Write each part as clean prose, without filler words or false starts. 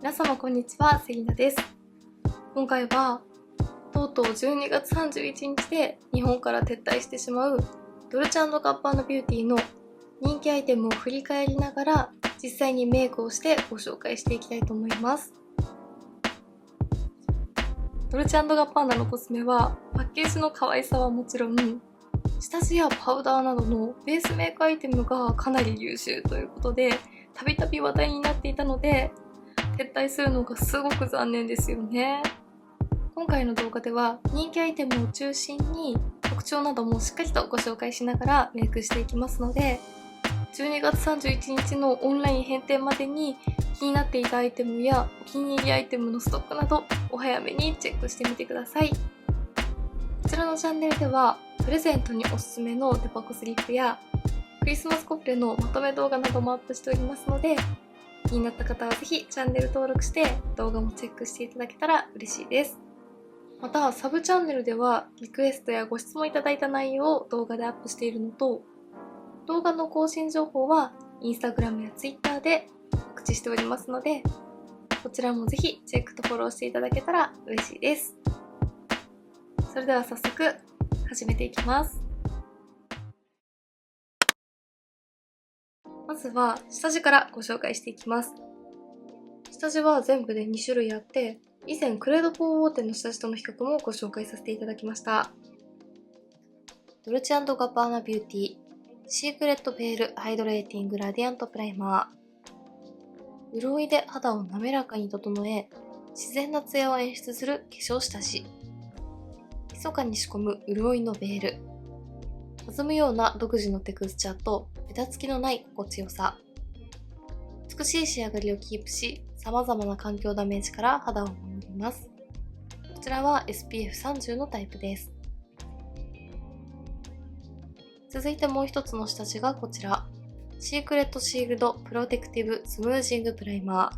皆様こんにちは、セリナです。今回はとうとう12月31日で日本から撤退してしまうドルチェ&ガッバーナビューティーの人気アイテムを振り返りながら実際にメイクをしてご紹介していきたいと思います。ドルチェ&ガッバーナのコスメはパッケージの可愛さはもちろん、下地やパウダーなどのベースメイクアイテムがかなり優秀ということでたびたび話題になっていたので撤退するのがすごく残念ですよね。今回の動画では人気アイテムを中心に特徴などもしっかりとご紹介しながらメイクしていきますので、12月31日のオンライン返店までに気になっていたアイテムやお気に入りアイテムのストックなどお早めにチェックしてみてください。こちらのチャンネルではプレゼントにおすすめのデパコスリップやクリスマスコスプレのまとめ動画などもアップしておりますので、気になった方はぜひチャンネル登録して動画もチェックしていただけたら嬉しいです。またサブチャンネルではリクエストやご質問いただいた内容を動画でアップしているのと、動画の更新情報は Instagram や Twitter で告知しておりますので、こちらもぜひチェックとフォローしていただけたら嬉しいです。それでは早速始めていきます。まずは下地からご紹介していきます。下地は全部で2種類あって、以前クレードポーウォーテンの下地との比較もご紹介させていただきました。ドルチェ&ガッバーナビューティーシークレットベールハイドレーティングラディアントプライマー。潤いで肌を滑らかに整え、自然なツヤを演出する化粧下地。密かに仕込む潤いのベール。弾むような独自のテクスチャーとベタつきのない心地よさ。美しい仕上がりをキープし、様々な環境ダメージから肌を守ります。こちらは SPF30 のタイプです。続いてもう一つの下地がこちら。シークレットシールドプロテクティブスムージングプライマ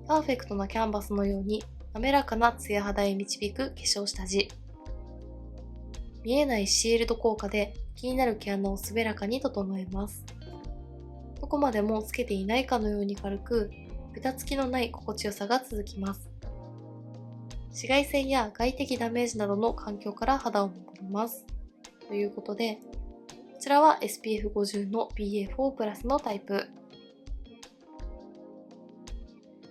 ー。パーフェクトなキャンバスのように滑らかなツヤ肌へ導く化粧下地。見えないシールド効果で気になる毛穴を滑らかに整えます。どこまでもつけていないかのように軽く、ベタつきのない心地よさが続きます。紫外線や外的ダメージなどの環境から肌を守ります。ということで、こちらは SPF50 の PA4 プラスのタイプ。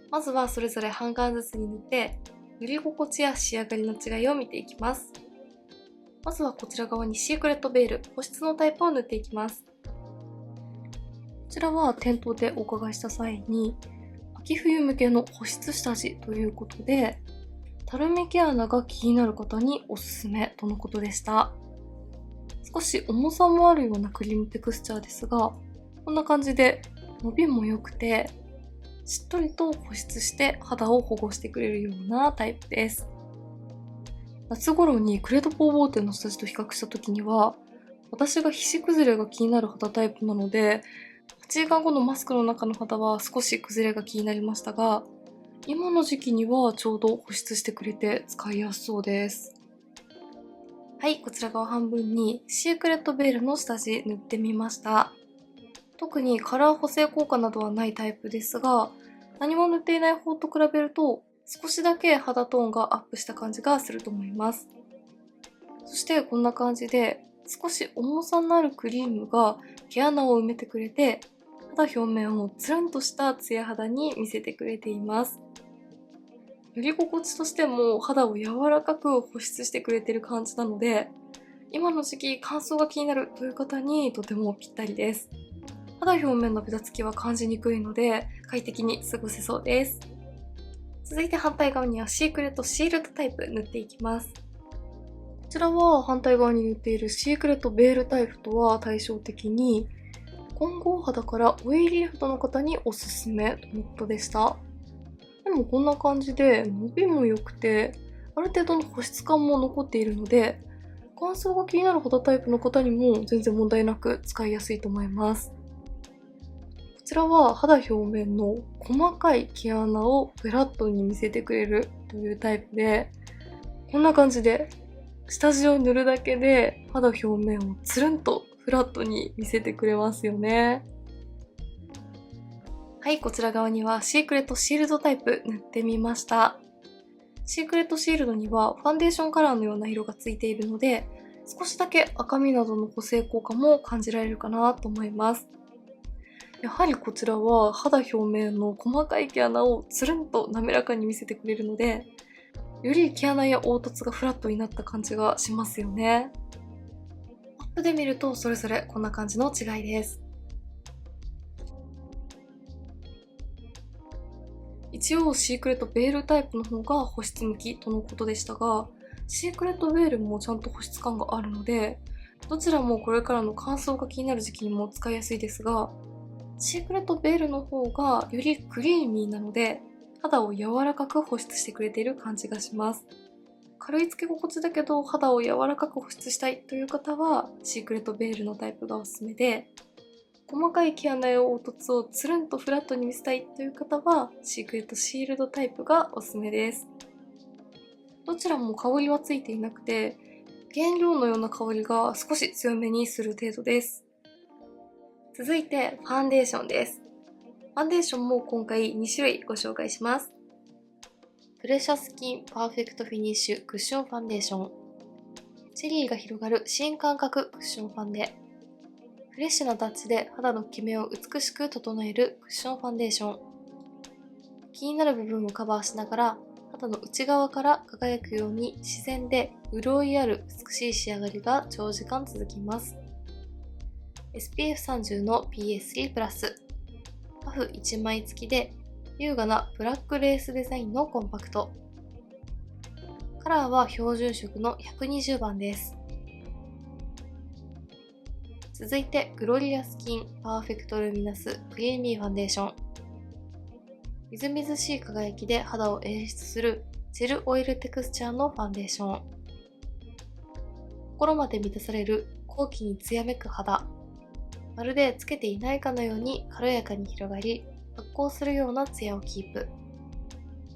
まずはそれぞれ半眼ずつに塗って、塗り心地や仕上がりの違いを見ていきます。まずはこちら側にシークレットベール保湿のタイプを塗っていきます。こちらは店頭でお伺いした際に秋冬向けの保湿下地ということで、たるみ毛穴が気になる方におすすめとのことでした。少し重さもあるようなクリームテクスチャーですが、こんな感じで伸びも良くてしっとりと保湿して肌を保護してくれるようなタイプです。夏頃にクレードポーウォーテンの下地と比較した時には、私が皮脂崩れが気になる肌タイプなので、8時間後のマスクの中の肌は少し崩れが気になりましたが、今の時期にはちょうど保湿してくれて使いやすそうです。はい、こちら側半分にシークレットベールの下地塗ってみました。特にカラー補正効果などはないタイプですが、何も塗っていない方と比べると少しだけ肌トーンがアップした感じがすると思います。そしてこんな感じで少し重さのあるクリームが毛穴を埋めてくれて、肌表面をツルンとしたツヤ肌に見せてくれています。塗り心地としても肌を柔らかく保湿してくれてる感じなので、今の時期乾燥が気になるという方にとてもぴったりです。肌表面のベタつきは感じにくいので快適に過ごせそうです。続いて反対側にはシークレットシールドタイプ塗っていきます。こちらは反対側に塗っているシークレットベールタイプとは対照的に、混合肌からオイリー肌の方におすすめとのことでした。でもこんな感じで伸びも良くて、ある程度の保湿感も残っているので、乾燥が気になる肌タイプの方にも全然問題なく使いやすいと思います。こちらは肌表面の細かい毛穴をフラットに見せてくれるというタイプで、こんな感じで下地を塗るだけで肌表面をつるんとフラットに見せてくれますよね。はい、こちら側にはシークレットシールドタイプ塗ってみました。シークレットシールドにはファンデーションカラーのような色がついているので、少しだけ赤みなどの補正効果も感じられるかなと思います。やはりこちらは肌表面の細かい毛穴をつるんと滑らかに見せてくれるので、より毛穴や凹凸がフラットになった感じがしますよね。アップで見るとそれぞれこんな感じの違いです。一応シークレットベールタイプの方が保湿向きとのことでしたが、シークレットベールもちゃんと保湿感があるので、どちらもこれからの乾燥が気になる時期にも使いやすいですが、シークレットベールの方がよりクリーミーなので、肌を柔らかく保湿してくれている感じがします。軽いつけ心地だけど肌を柔らかく保湿したいという方はシークレットベールのタイプがおすすめで、細かい毛穴や凹凸をつるんとフラットに見せたいという方はシークレットシールドタイプがおすすめです。どちらも香りはついていなくて、原料のような香りが少し強めにする程度です。続いてファンデーションです。ファンデーションも今回2種類ご紹介します。プレシャスキンパーフェクトフィニッシュクッションファンデーション。チェリーが広がる新感覚クッションファンデ。フレッシュなタッチで肌のキメを美しく整えるクッションファンデーション。気になる部分をカバーしながら肌の内側から輝くように自然で潤いある美しい仕上がりが長時間続きます。SPF30 の PA3+、パフ1枚付きで優雅なブラックレースデザインのコンパクト。カラーは標準色の120番です。続いてグロリアスキンパーフェクトルミナスクリーミーファンデーション。みずみずしい輝きで肌を演出するジェルオイルテクスチャーのファンデーション。心まで満たされる高貴に艶めく肌。まるでつけていないかのように軽やかに広がり、発光するようなツヤをキープ。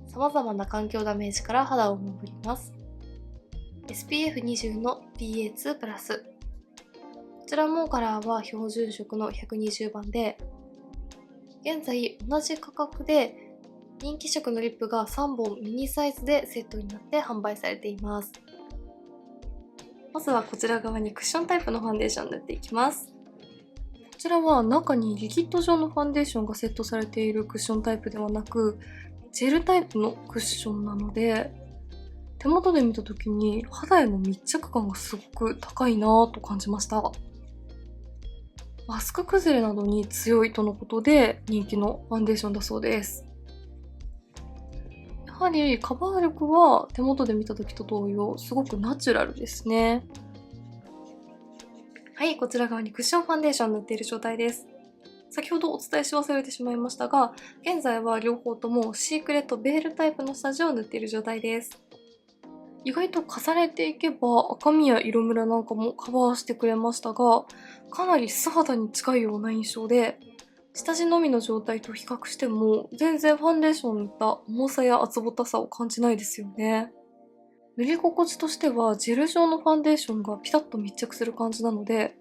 様々な環境ダメージから肌を守ります。SPF20 の PA2+。こちらもカラーは標準色の120番で、現在同じ価格で人気色のリップが3本ミニサイズでセットになって販売されています。まずはこちら側にクッションタイプのファンデーションを塗っていきます。こちらは中にリキッド状のファンデーションがセットされているクッションタイプではなく、ジェルタイプのクッションなので、手元で見た時に肌への密着感がすごく高いなぁと感じました。マスク崩れなどに強いとのことで人気のファンデーションだそうです。やはりカバー力は手元で見た時と同様すごくナチュラルですね。はい、こちら側にクッションファンデーション塗っている状態です。先ほどお伝えし忘れてしまいましたが、現在は両方ともシークレットベールタイプの下地を塗っている状態です。意外と重ねていけば赤みや色ムラなんかもカバーしてくれましたが、かなり素肌に近いような印象で、下地のみの状態と比較しても全然ファンデーションを塗った重さや厚ぼたさを感じないですよね。塗り心地としてはジェル状のファンデーションがピタッと密着する感じなので、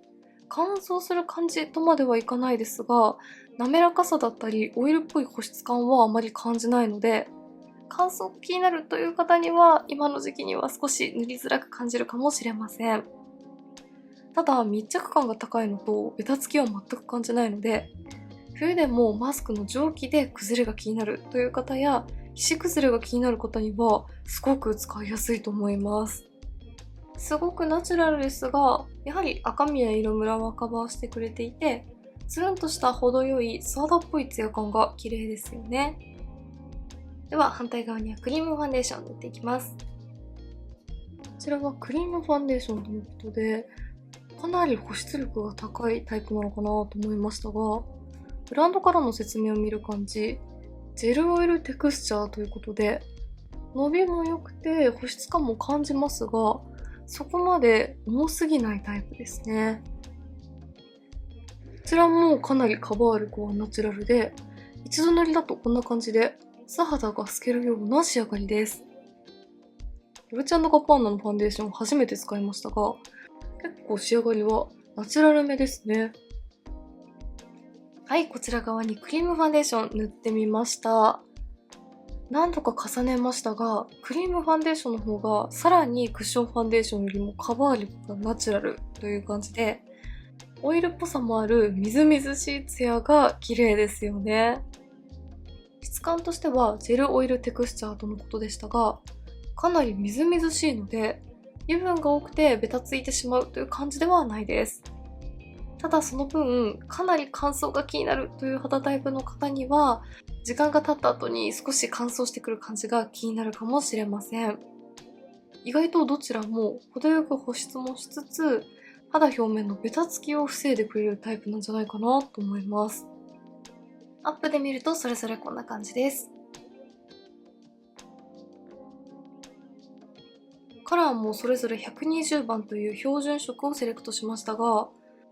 乾燥する感じとまではいかないですが、滑らかさだったりオイルっぽい保湿感はあまり感じないので、乾燥が気になるという方には今の時期には少し塗りづらく感じるかもしれません。ただ密着感が高いのとベタつきは全く感じないので、冬でもマスクの蒸気で崩れが気になるという方や皮脂崩れが気になる方にはすごく使いやすいと思います。すごくナチュラルですが、やはり赤みや色ムラはカバーしてくれていて、つるんとした程よい素肌っぽいツヤ感が綺麗ですよね。では反対側にはクリームファンデーションを塗っていきます。こちらはクリームファンデーションということで、かなり保湿力が高いタイプなのかなと思いましたが、ブランドからの説明を見る感じ、ジェルオイルテクスチャーということで、伸びも良くて保湿感も感じますが、そこまで重すぎないタイプですね。こちらもかなりカバー力はナチュラルで、一度塗りだとこんな感じで素肌が透けるような仕上がりです。ドルチェ&ガッパーナのファンデーション初めて使いましたが、結構仕上がりはナチュラルめですね。はい、こちら側にクリームファンデーション塗ってみました。何度か重ねましたが、クリームファンデーションの方がさらにクッションファンデーションよりもカバー力がナチュラルという感じで、オイルっぽさもあるみずみずしいツヤが綺麗ですよね。質感としてはジェルオイルテクスチャーとのことでしたが、かなりみずみずしいので、油分が多くてベタついてしまうという感じではないです。ただその分、かなり乾燥が気になるという肌タイプの方には、時間が経った後に少し乾燥してくる感じが気になるかもしれません。意外とどちらも程よく保湿もしつつ、肌表面のベタつきを防いでくれるタイプなんじゃないかなと思います。アップで見るとそれぞれこんな感じです。カラーもそれぞれ120番という標準色をセレクトしましたが、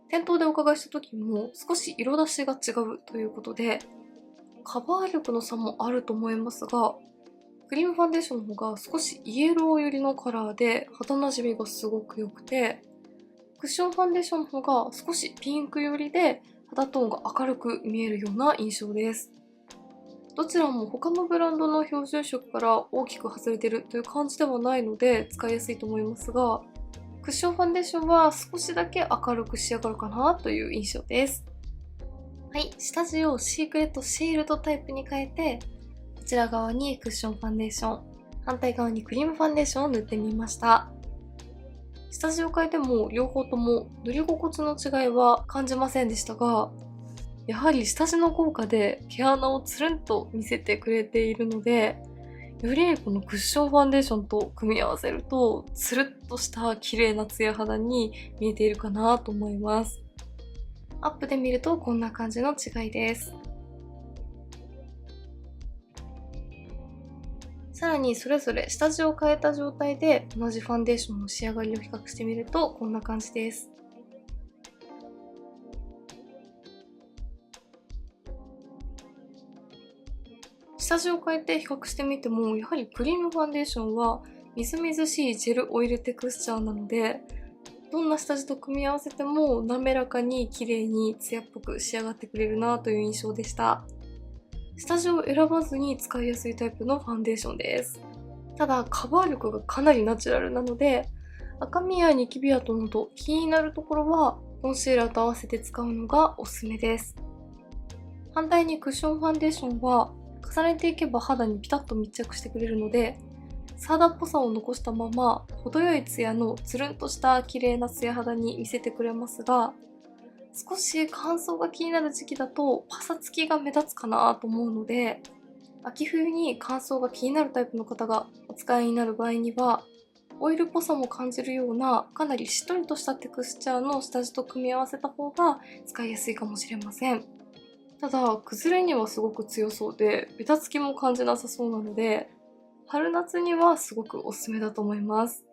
店頭でお伺いした時も少し色出しが違うということで、カバー力の差もあると思いますが、クリームファンデーションの方が少しイエロー寄りのカラーで肌なじみがすごく良くて、クッションファンデーションの方が少しピンク寄りで肌トーンが明るく見えるような印象です。どちらも他のブランドの標準色から大きく外れているという感じではないので使いやすいと思いますが、クッションファンデーションは少しだけ明るく仕上がるかなという印象です。はい、下地をシークレットシールドタイプに変えて、こちら側にクッションファンデーション、反対側にクリームファンデーションを塗ってみました。下地を変えても両方とも塗り心地の違いは感じませんでしたが、やはり下地の効果で毛穴をつるんと見せてくれているので、よりこのクッションファンデーションと組み合わせると、つるっとした綺麗なツヤ肌に見えているかなと思います。アップで見るとこんな感じの違いです。さらにそれぞれ下地を変えた状態で同じファンデーションの仕上がりを比較してみるとこんな感じです。下地を変えて比較してみても、やはりクリームファンデーションはみずみずしいジェルオイルテクスチャーなので、どんな下地と組み合わせても滑らかに綺麗にツヤっぽく仕上がってくれるなという印象でした。下地を選ばずに使いやすいタイプのファンデーションです。ただカバー力がかなりナチュラルなので、赤みやニキビ跡など気になるところはコンシーラーと合わせて使うのがおすすめです。反対にクッションファンデーションは重ねていけば肌にピタッと密着してくれるので、サ肌っぽさを残したまま程よいツヤのつるんとした綺麗なツヤ肌に見せてくれますが、少し乾燥が気になる時期だとパサつきが目立つかなと思うので、秋冬に乾燥が気になるタイプの方がお使いになる場合には、オイルっぽさも感じるようなかなりしっとりとしたテクスチャーの下地と組み合わせた方が使いやすいかもしれません。ただ崩れにはすごく強そうでベタつきも感じなさそうなので、春夏にはすごくおすすめだと思います。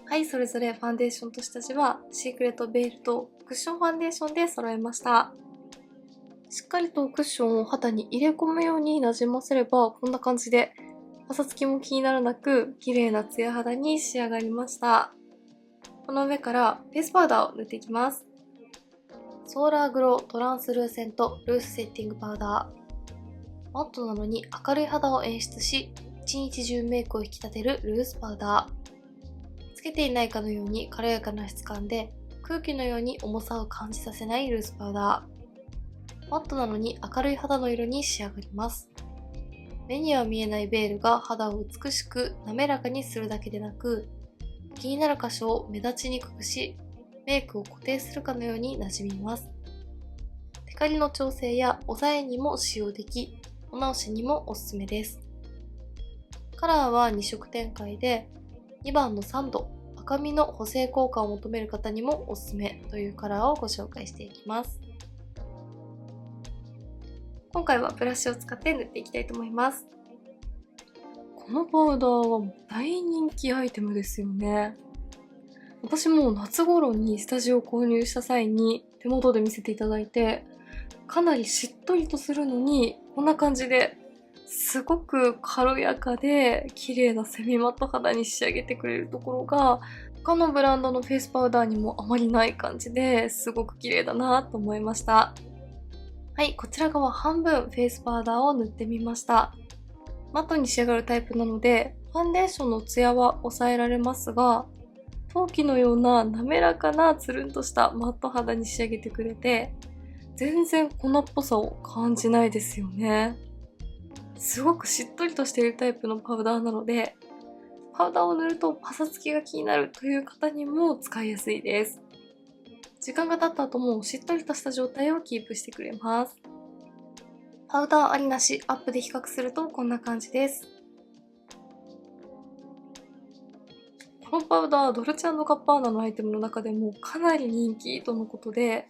はい、それぞれファンデーションと下地はシークレットベールとクッションファンデーションで揃えました。しっかりとクッションを肌に入れ込むようになじませれば、こんな感じでパサつきも気にならなく綺麗なツヤ肌に仕上がりました。この上からフェイスパウダーを塗っていきます。ソーラーグロートランスルーセントルースセッティングパウダー。マットなのに明るい肌を演出し、一日中メイクを引き立てるルースパウダー。つけていないかのように軽やかな質感で、空気のように重さを感じさせないルースパウダー。マットなのに明るい肌の色に仕上がります。目には見えないベールが肌を美しく滑らかにするだけでなく、気になる箇所を目立ちにくくし、メイクを固定するかのようになじみます。テカリの調整や抑えにも使用でき、お直しにもおすすめです。カラーは2色展開で、2番の3度、赤みの補正効果を求める方にもおすすめというカラーをご紹介していきます。今回はブラシを使って塗っていきたいと思います。このパウダーは大人気アイテムですよね。私も夏頃にスタジオを購入した際に手元で見せていただいて、かなりしっとりとするのにこんな感じですごく軽やかで綺麗なセミマット肌に仕上げてくれるところが他のブランドのフェイスパウダーにもあまりない感じですごく綺麗だなと思いました。はい、こちら側半分フェイスパウダーを塗ってみました。マットに仕上がるタイプなので、ファンデーションのツヤは抑えられますが、陶器のような滑らかなつるんとしたマット肌に仕上げてくれて、全然粉っぽさを感じないですよね。すごくしっとりとしているタイプのパウダーなので、パウダーを塗るとパサつきが気になるという方にも使いやすいです。時間が経った後もしっとりとした状態をキープしてくれます。パウダーありなしアップで比較するとこんな感じです。このパウダー、ドルチェ&ガッバーナのアイテムの中でもかなり人気とのことで、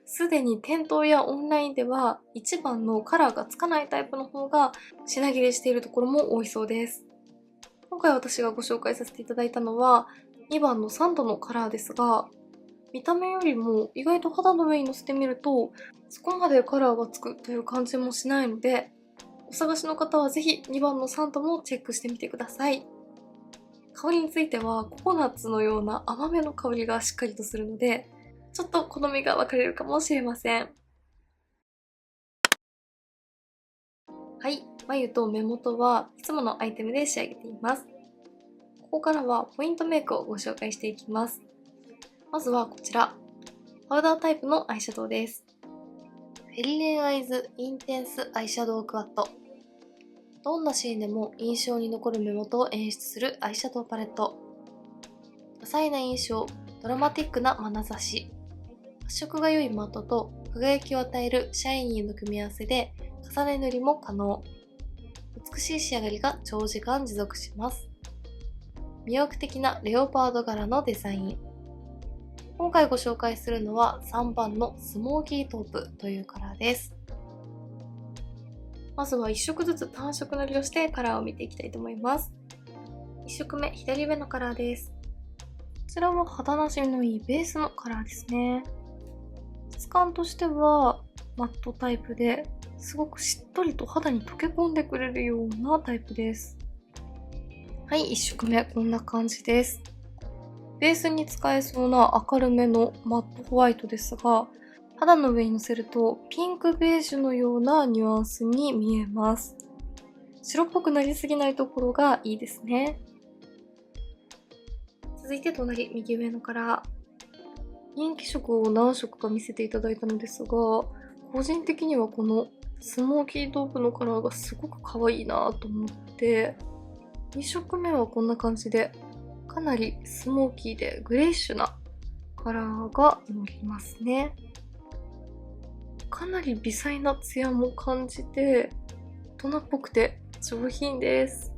すでに店頭やオンラインでは1番のカラーがつかないタイプの方が品切れしているところも多いそうです。今回私がご紹介させていただいたのは2番のサンドのカラーですが、見た目よりも意外と肌の上にのせてみるとそこまでカラーがつくという感じもしないので、お探しの方はぜひ2番のサンドもチェックしてみてください。香りについてはココナッツのような甘めの香りがしっかりとするので、ちょっと好みが分かれるかもしれません。はい、眉と目元はいつものアイテムで仕上げています。ここからはポイントメイクをご紹介していきます。まずはこちら、パウダータイプのアイシャドウです。フェリネンアイズインテンスアイシャドウクワット。どんなシーンでも印象に残る目元を演出するアイシャドウパレット。多彩な印象、ドラマティックな眼差し。発色が良いマットと輝きを与えるシャイニーの組み合わせで重ね塗りも可能。美しい仕上がりが長時間持続します。魅力的なレオパード柄のデザイン。今回ご紹介するのは3番のスモーキートープというカラーです。まずは1色ずつ単色塗りをしてカラーを見ていきたいと思います。1色目、左上のカラーです。こちらは肌なじみのいいベースのカラーですね。質感としてはマットタイプですごくしっとりと肌に溶け込んでくれるようなタイプです。はい、1色目こんな感じです。ベースに使えそうな明るめのマットホワイトですが、肌の上にのせるとピンクベージュのようなニュアンスに見えます。白っぽくなりすぎないところがいいですね。続いて隣、右上のカラー。人気色を何色か見せていただいたのですが、個人的にはこのスモーキートープのカラーがすごく可愛いなと思って、2色目はこんな感じで、かなりスモーキーでグレイッシュなカラーがのりますね。かなり微細なツヤも感じて、大人っぽくて上品です。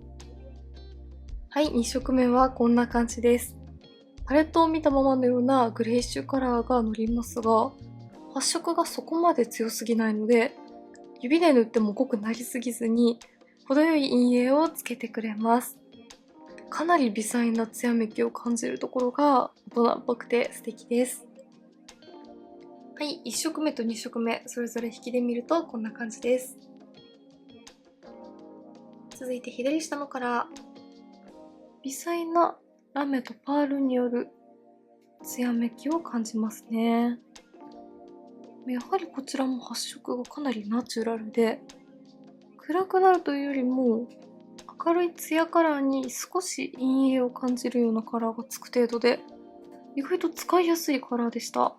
はい、2色目はこんな感じです。パレットを見たままのようなグレイッシュカラーがのりますが、発色がそこまで強すぎないので、指で塗っても濃くなりすぎずに、程よい陰影をつけてくれます。かなり微細なツヤめきを感じるところが大人っぽくて素敵です。はい、1色目と2色目、それぞれ引きで見るとこんな感じです。続いて左下のカラー。微細なラメとパールによるツヤめきを感じますね。やはりこちらも発色がかなりナチュラルで、暗くなるというよりも明るいツヤカラーに少し陰影を感じるようなカラーがつく程度で、意外と使いやすいカラーでした。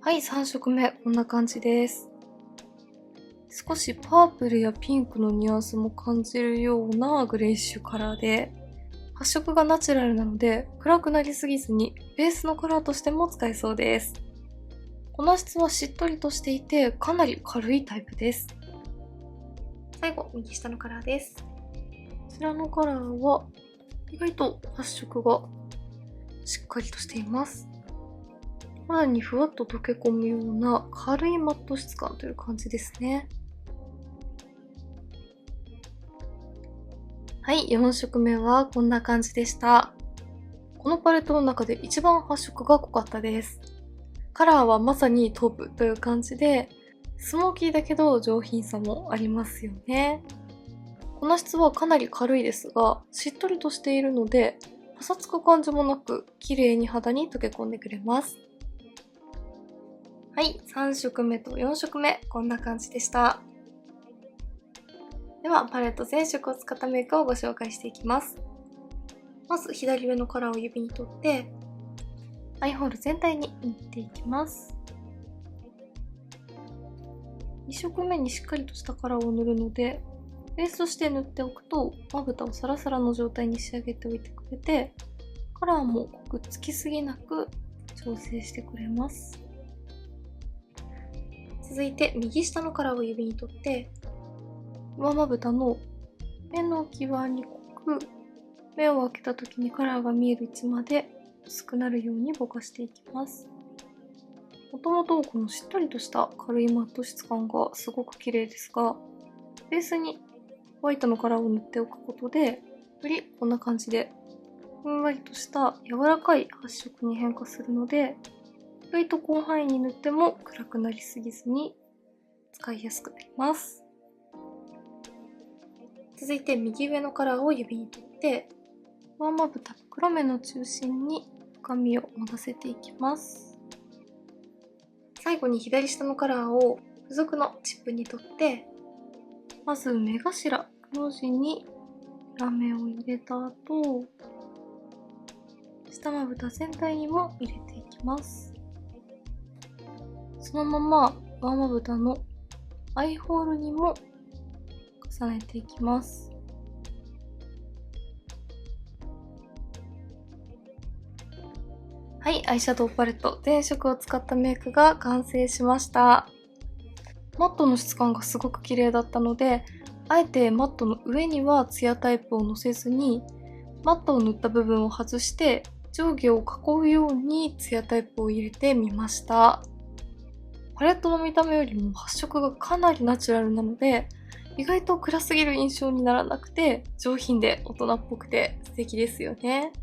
はい、3色目こんな感じです。少しパープルやピンクのニュアンスも感じるようなグレイッシュカラーで、発色がナチュラルなので暗くなりすぎずにベースのカラーとしても使えそうです。粉質はしっとりとしていてかなり軽いタイプです。最後、右下のカラーです。こちらのカラーは意外と発色がしっかりとしています。肌にふわっと溶け込むような軽いマット質感という感じですね。はい、4色目はこんな感じでした。このパレットの中で一番発色が濃かったです。カラーはまさにトップという感じで、スモーキーだけど上品さもありますよね。粉質はかなり軽いですが、しっとりとしているので、パサつく感じもなく、綺麗に肌に溶け込んでくれます。はい、3色目と4色目、こんな感じでした。では、パレット全色を使ったメイクをご紹介していきます。まず、左上のカラーを指に取って、アイホール全体に塗っていきます。2色目にしっかりとしたカラーを塗るので、ベースとして塗っておくと、まぶたをサラサラの状態に仕上げておいてくれて、カラーも濃くつきすぎなく調整してくれます。続いて、右下のカラーを指に取って、上まぶたの目の際に濃く、目を開けた時にカラーが見える位置まで薄くなるようにぼかしていきます。もともとこのしっとりとした軽いマット質感がすごく綺麗ですが、ベースにホワイトのカラーを塗っておくことで、よりこんな感じでふんわりとした柔らかい発色に変化するので、意外と広範囲に塗っても暗くなりすぎずに使いやすくなります。続いて右上のカラーを指に取って、上まぶたの黒目の中心に深みを持たせていきます。最後に左下のカラーを付属のチップに取って、まず目頭、黒地にラメを入れた後、下まぶた全体にも入れていきます。そのまま上まぶたのアイホールにも重ねていきます。はい、アイシャドウパレット全色を使ったメイクが完成しました。マットの質感がすごく綺麗だったので、あえてマットの上にはツヤタイプをのせずに、マットを塗った部分を外して上下を囲うようにツヤタイプを入れてみました。パレットの見た目よりも発色がかなりナチュラルなので、意外と暗すぎる印象にならなくて上品で大人っぽくて素敵ですよね。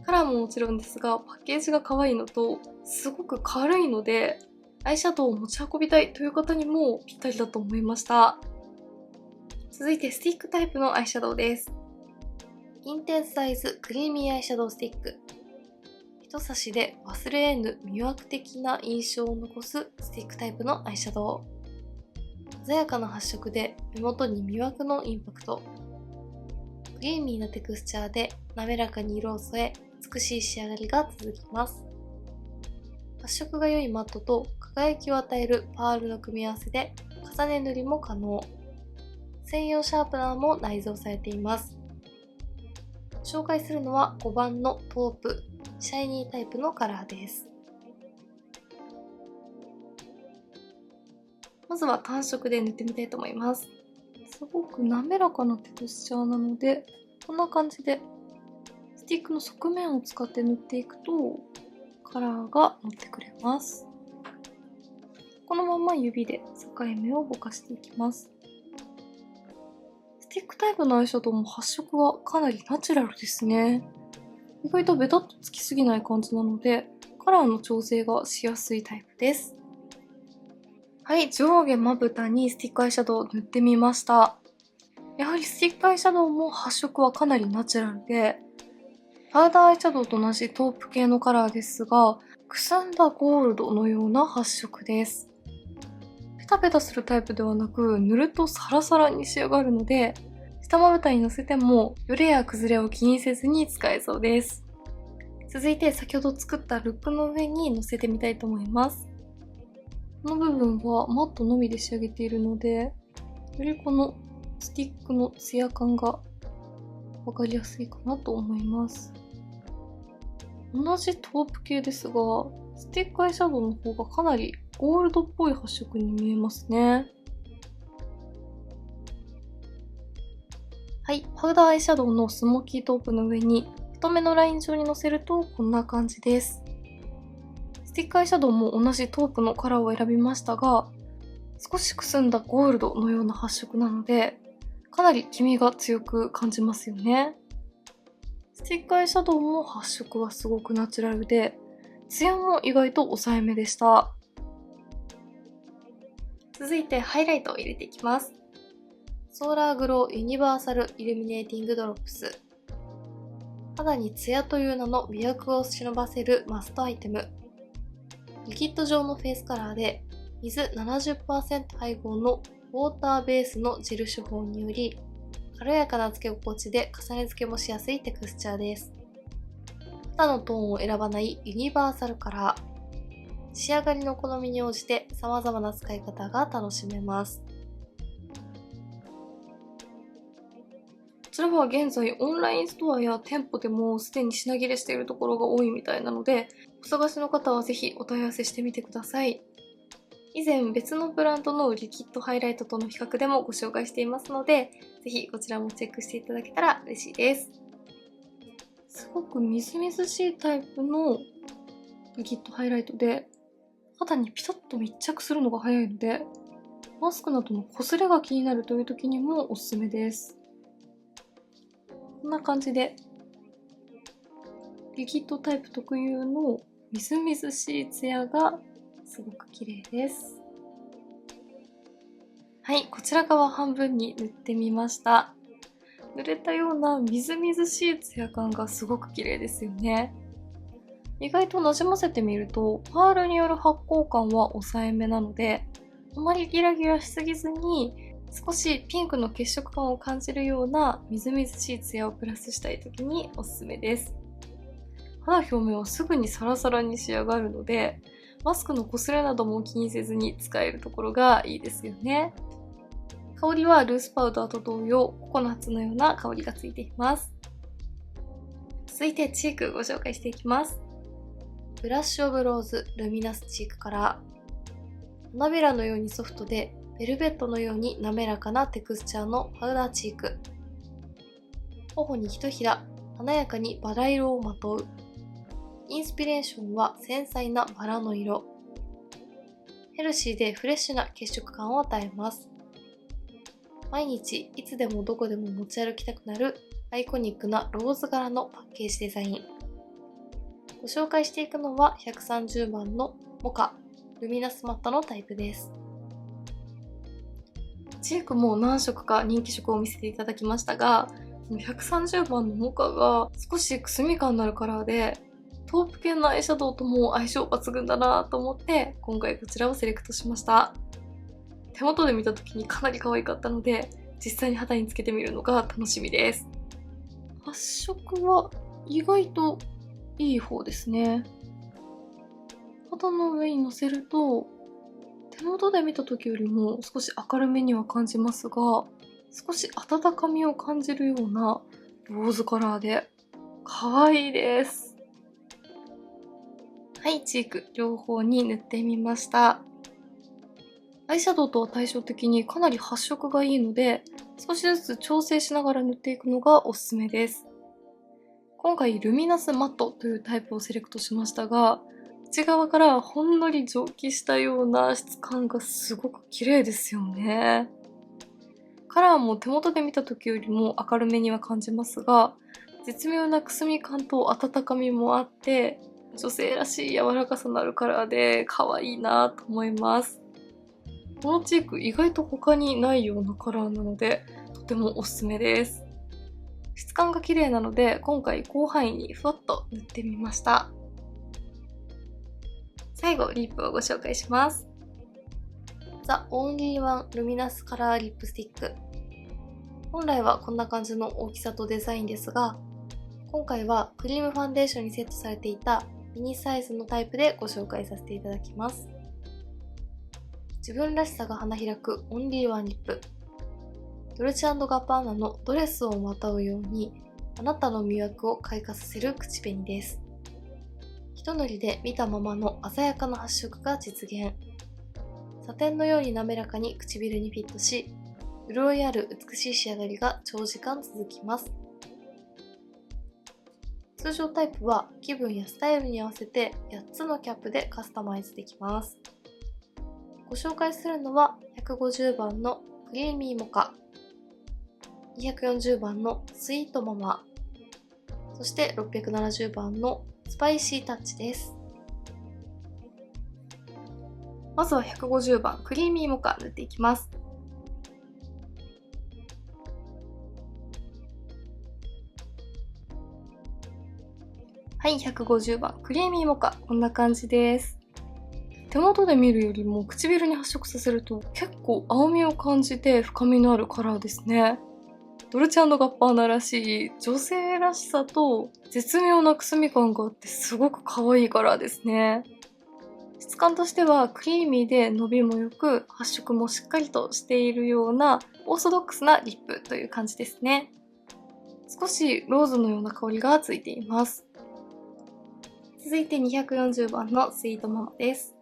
カラーももちろんですが、パッケージが可愛いのとすごく軽いので、アイシャドウを持ち運びたいという方にもぴったりだと思いました。続いてスティックタイプのアイシャドウです。インテンスサイズクリーミーアイシャドウスティック。人差しで忘れ得ぬ魅惑的な印象を残すスティックタイプのアイシャドウ。鮮やかな発色で目元に魅惑のインパクト。クリーミーなテクスチャーで滑らかに色を添え、美しい仕上がりが続きます。発色が良いマットと輝きを与えるパールの組み合わせで重ね塗りも可能。専用シャープナーも内蔵されています。紹介するのは5番のトープ、シャイニータイプのカラーです。まずは単色で塗ってみたいと思います。すごく滑らかなテクスチャーなので、こんな感じでスティックの側面を使って塗っていくとカラーが乗ってくれます。このまま指で境目をぼかしていきます。スティックタイプのアイシャドウも発色がかなりナチュラルですね。意外とベタっとつきすぎない感じなので、カラーの調整がしやすいタイプです。はい、上下まぶたにスティックアイシャドウを塗ってみました。やはりスティックアイシャドウも発色はかなりナチュラルで、パウダーアイシャドウと同じトープ系のカラーですが、くすんだゴールドのような発色です。ペタペタするタイプではなく、塗るとサラサラに仕上がるので、下まぶたにのせてもよれや崩れを気にせずに使えそうです。続いて先ほど作ったルックの上にのせてみたいと思います。この部分はマットのみで仕上げているので、よりこのスティックのツヤ感がわかりやすいかなと思います。同じトープ系ですが、スティックアイシャドウの方がかなりゴールドっぽい発色に見えますね。はい、パウダーアイシャドウのスモーキートープの上に太めのライン状にのせるとこんな感じです。スティックアイシャドウも同じトープのカラーを選びましたが、少しくすんだゴールドのような発色なので、かなり黄みが強く感じますよね。スティックアイシャドウも発色はすごくナチュラルで、ツヤも意外と抑えめでした。続いてハイライトを入れていきます。ソーラーグローユニバーサルイルミネーティングドロップス。肌にツヤという名の美白を忍ばせるマストアイテム。リキッド状のフェイスカラーで、水 70% 配合のウォーターベースのジェル手法により、軽やかなつけ心地で重ね付けもしやすいテクスチャーです。肌のトーンを選ばないユニバーサルカラー。仕上がりの好みに応じて様々な使い方が楽しめます。こちらは現在オンラインストアや店舗でもすでに品切れしているところが多いみたいなので、お探しの方はぜひお問い合わせしてみてください。以前別のブランドのリキッドハイライトとの比較でもご紹介していますので、ぜひこちらもチェックしていただけたら嬉しいです。すごくみずみずしいタイプのリキッドハイライトで、肌にピタッと密着するのが早いので、マスクなどの擦れが気になるという時にもおすすめです。こんな感じで、リキッドタイプ特有のみずみずしいツヤがすごく綺麗です。はい、こちら側半分に塗ってみました。塗れたようなみずみずしいツヤ感がすごく綺麗ですよね。意外となじませてみると、パールによる発光感は抑えめなので、あまりギラギラしすぎずに、少しピンクの血色感を感じるようなみずみずしいツヤをプラスしたい時におすすめです。肌表面はすぐにサラサラに仕上がるので、マスクの擦れなども気にせずに使えるところがいいですよね。香りはルースパウダーと同様、ココナッツのような香りがついています。続いてチークご紹介していきます。ブラッシュオブローズルミナスチークカラー。花びらのようにソフトで、ベルベットのように滑らかなテクスチャーのパウダーチーク。頬にひとひら、華やかにバラ色をまとう。インスピレーションは繊細なバラの色。ヘルシーでフレッシュな血色感を与えます。毎日いつでもどこでも持ち歩きたくなるアイコニックなローズ柄のパッケージデザイン。ご紹介していくのは130番のモカルミナスマットのタイプです。チークも何色か人気色を見せていただきましたが、130番のモカが少しくすみ感のあるカラーで、トープ系のアイシャドウとも相性抜群だなと思って、今回こちらをセレクトしました。手元で見た時にかなり可愛かったので、実際に肌につけてみるのが楽しみです。発色は意外といい方ですね。肌の上にのせると、手元で見た時よりも少し明るめには感じますが、少し温かみを感じるようなローズカラーで可愛いです。はい、チーク両方に塗ってみました。アイシャドウとは対照的にかなり発色がいいので、少しずつ調整しながら塗っていくのがおすすめです。今回ルミナスマットというタイプをセレクトしましたが、内側からほんのり蒸気したような質感がすごく綺麗ですよね。カラーも手元で見た時よりも明るめには感じますが、絶妙なくすみ感と温かみもあって、女性らしい柔らかさのあるカラーで可愛いなと思います。このチーク意外と他にないようなカラーなので、とてもおすすめです。質感が綺麗なので、今回広範囲にふわっと塗ってみました。最後、リップをご紹介します。ザ・オンリーワンルミナスカラーリップスティック。本来はこんな感じの大きさとデザインですが、今回はクリームファンデーションにセットされていたミニサイズのタイプでご紹介させていただきます。自分らしさが花開くオンリーワンリップ。ドルチェ&ガッパーナのドレスをまとうように、あなたの魅惑を開花させる口紅です。一塗りで見たままの鮮やかな発色が実現。サテンのように滑らかに唇にフィットし、潤いある美しい仕上がりが長時間続きます。通常タイプは気分やスタイルに合わせて8つのキャップでカスタマイズできます。ご紹介するのは150番のクリーミーモカ、240番のスイートママ、そして670番のスパイシータッチです。まずは150番クリーミーモカ塗っていきます。はい、150番、クリーミーモカ。こんな感じです。手元で見るよりも唇に発色させると結構青みを感じて深みのあるカラーですね。ドルチェ&ガッパーナらしい女性らしさと絶妙なくすみ感があってすごく可愛いカラーですね。質感としてはクリーミーで伸びも良く発色もしっかりとしているようなオーソドックスなリップという感じですね。少しローズのような香りがついています。続いて240番のスイートママです。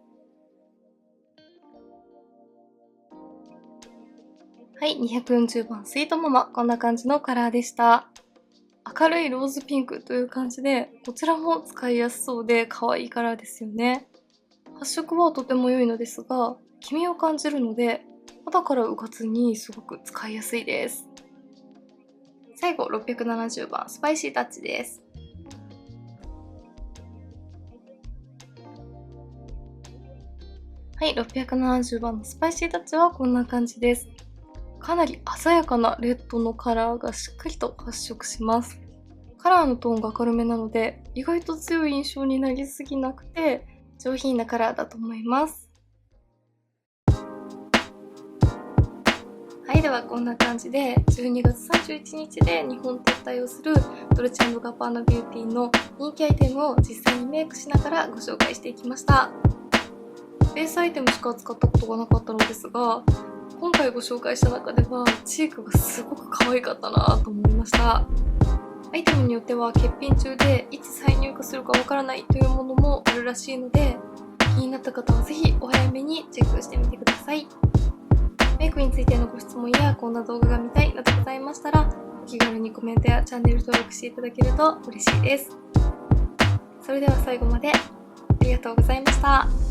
はい、240番スイートママ。こんな感じのカラーでした。明るいローズピンクという感じで、こちらも使いやすそうで可愛いカラーですよね。発色はとても良いのですが、黄身を感じるので、肌からうかつにすごく使いやすいです。最後、670番スパイシータッチです。はい、670番のスパイシータッチはこんな感じです。かなり鮮やかなレッドのカラーがしっかりと発色します。カラーのトーンが明るめなので、意外と強い印象になりすぎなくて、上品なカラーだと思います。はい、ではこんな感じで、12月31日で日本撤退をするドルチェ&ガッパーナビューティーの人気アイテムを実際にメイクしながらご紹介していきました。ベースアイテムしか使ったことがなかったのですが、今回ご紹介した中ではチークがすごく可愛かったなと思いました。アイテムによっては欠品中でいつ再入荷するかわからないというものもあるらしいので、気になった方はぜひお早めにチェックしてみてください。メイクについてのご質問やこんな動画が見たいなどございましたら、お気軽にコメントやチャンネル登録していただけると嬉しいです。それでは最後までありがとうございました。